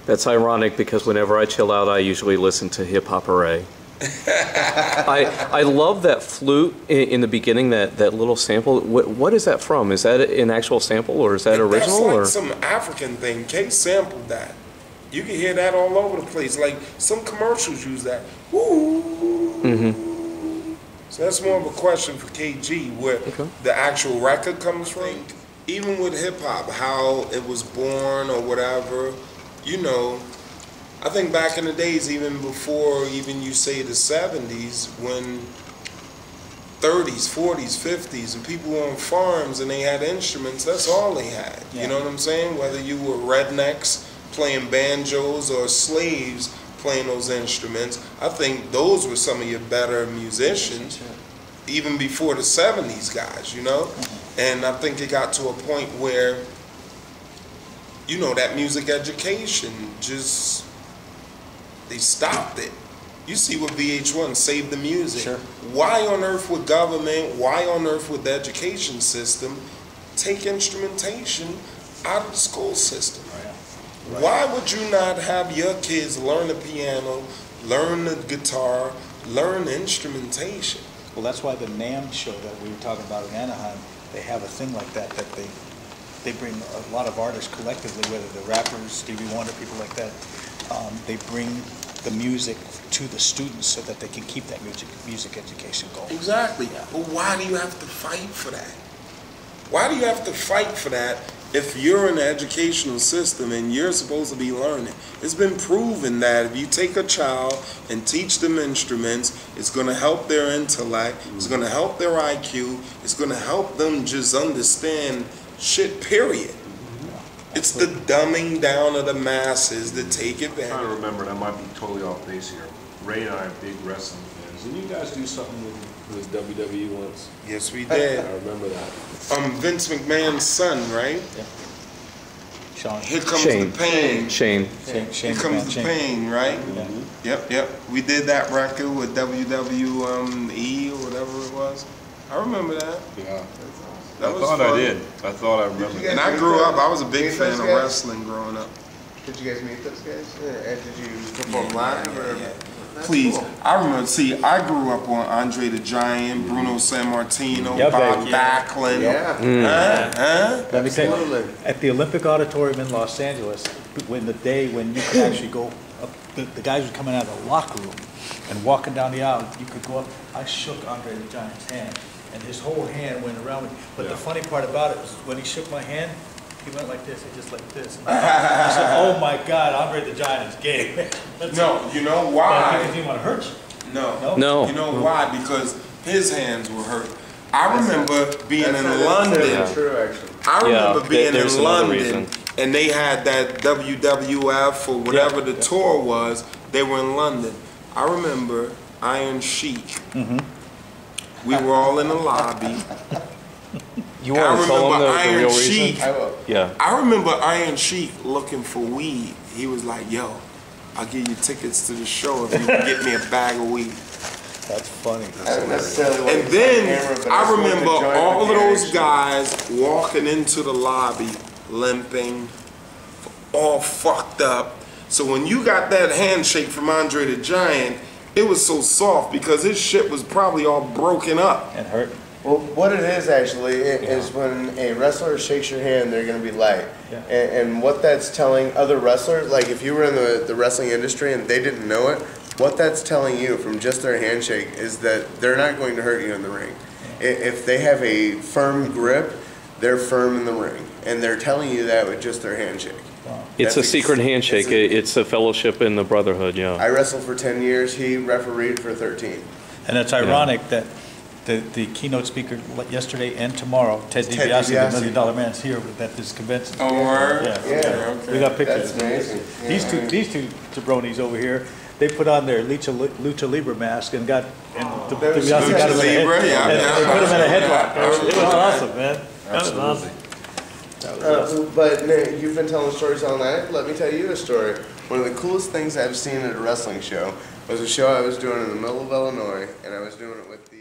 That's ironic because whenever I chill out, I usually listen to hip hop array. I love that flute in the beginning, that little sample. What is that from? Is that an actual sample or is that original? That's like some African thing. K sampled that. You can hear that all over the place. Like some commercials use that. Woo. Mm-hmm. So that's more of a question for KG, where the actual record comes from. Even with hip hop, how it was born or whatever, you know. I think back in the days, even before even you say the 70s, when 30s, 40s, 50s, and people were on farms and they had instruments, that's all they had. Yeah. You know what I'm saying? Whether you were rednecks playing banjos or slaves playing those instruments, I think those were some of your better musicians, even before the 70s guys, you know? And I think it got to a point where, you know, that music education just... they stopped it. You see what VH1 saved the music. Sure. Why on earth would government, why on earth would the education system take instrumentation out of the school system? Right. Why would you not have your kids learn the piano, learn the guitar, learn instrumentation? Well, that's why the NAMM show that we were talking about in Anaheim, they have a thing like that, that they bring a lot of artists collectively, whether the rappers, Stevie Wonder, people like that, they bring the music to the students so that they can keep that music education going. Exactly. Yeah. But why do you have to fight for that? Why do you have to fight for that if you're in the educational system and you're supposed to be learning? It's been proven that if you take a child and teach them instruments, it's going to help their intellect, it's going to help their IQ, it's going to help them just understand shit, period. It's the dumbing down of the masses that take advantage. I'm trying to remember, and I might be totally off base here. Ray and I are big wrestling fans. Didn't you guys do something with WWE once? Yes, we did. I remember that. Vince McMahon's son, right? Yeah. Sean. Here comes Shane. the pain. Shane. Here comes the pain, right? Yeah. Yep. We did that record with WWE or whatever it was. I remember that. Yeah. That was I fun. did. I thought I remembered. And I grew up, I was a big fan of wrestling growing up. Did you guys meet those guys? Did you perform live? Or? Yeah. Please, cool. I remember, see, I grew up on Andre the Giant, Bruno Sammartino, Bob Backlund. Let me tell you, at the Olympic Auditorium in Los Angeles, when the day when you could actually go up, the guys were coming out of the locker room and walking down the aisle, you could go up. I shook Andre the Giant's hand. And his whole hand went around me. But the funny part about it was when he shook my hand, he went like this and just like this. And I said, oh my God, Andre the Giant is gay. No, you know why? Because he didn't want to hurt you. No. You know why? Because his hands were hurt. I remember being in London. True, actually. I remember being in London and they had that WWF or whatever the tour was. They were in London. I remember Iron Sheik. We were all in the lobby. You want to tell them the real Sheik, reason? I will. Yeah. I remember Iron Sheik looking for weed. He was like, yo, I'll give you tickets to the show if you can get me a bag of weed. That's funny. And then I remember all of those guys walking into the lobby, limping, all fucked up. So when you got that handshake from Andre the Giant, it was so soft because his shit was probably all broken up. And hurt. Well, what it is actually is when a wrestler shakes your hand, they're going to be light. Yeah. And what that's telling other wrestlers, like if you were in the wrestling industry and they didn't know it, what that's telling you from just their handshake is that they're not going to hurt you in the ring. If they have a firm grip, they're firm in the ring. And they're telling you that with just their handshake. Wow. It's a secret handshake. It's a fellowship in the brotherhood, yeah. I wrestled for 10 years. He refereed for 13. And it's ironic that the keynote speaker yesterday and tomorrow, Ted DiBiase, the $1 Million Man, is here at this convention. Oh, word? Yeah. Okay. We got pictures. That's amazing. These two jabronis over here, they put on their Lucha Libre mask and got DiBiase got him in a head, put him in a headlock. It was awesome, man. That was awesome. But you've been telling stories all night. Let me tell you a story. One of the coolest things I've seen at a wrestling show was a show I was doing in the middle of Illinois, and I was doing it with the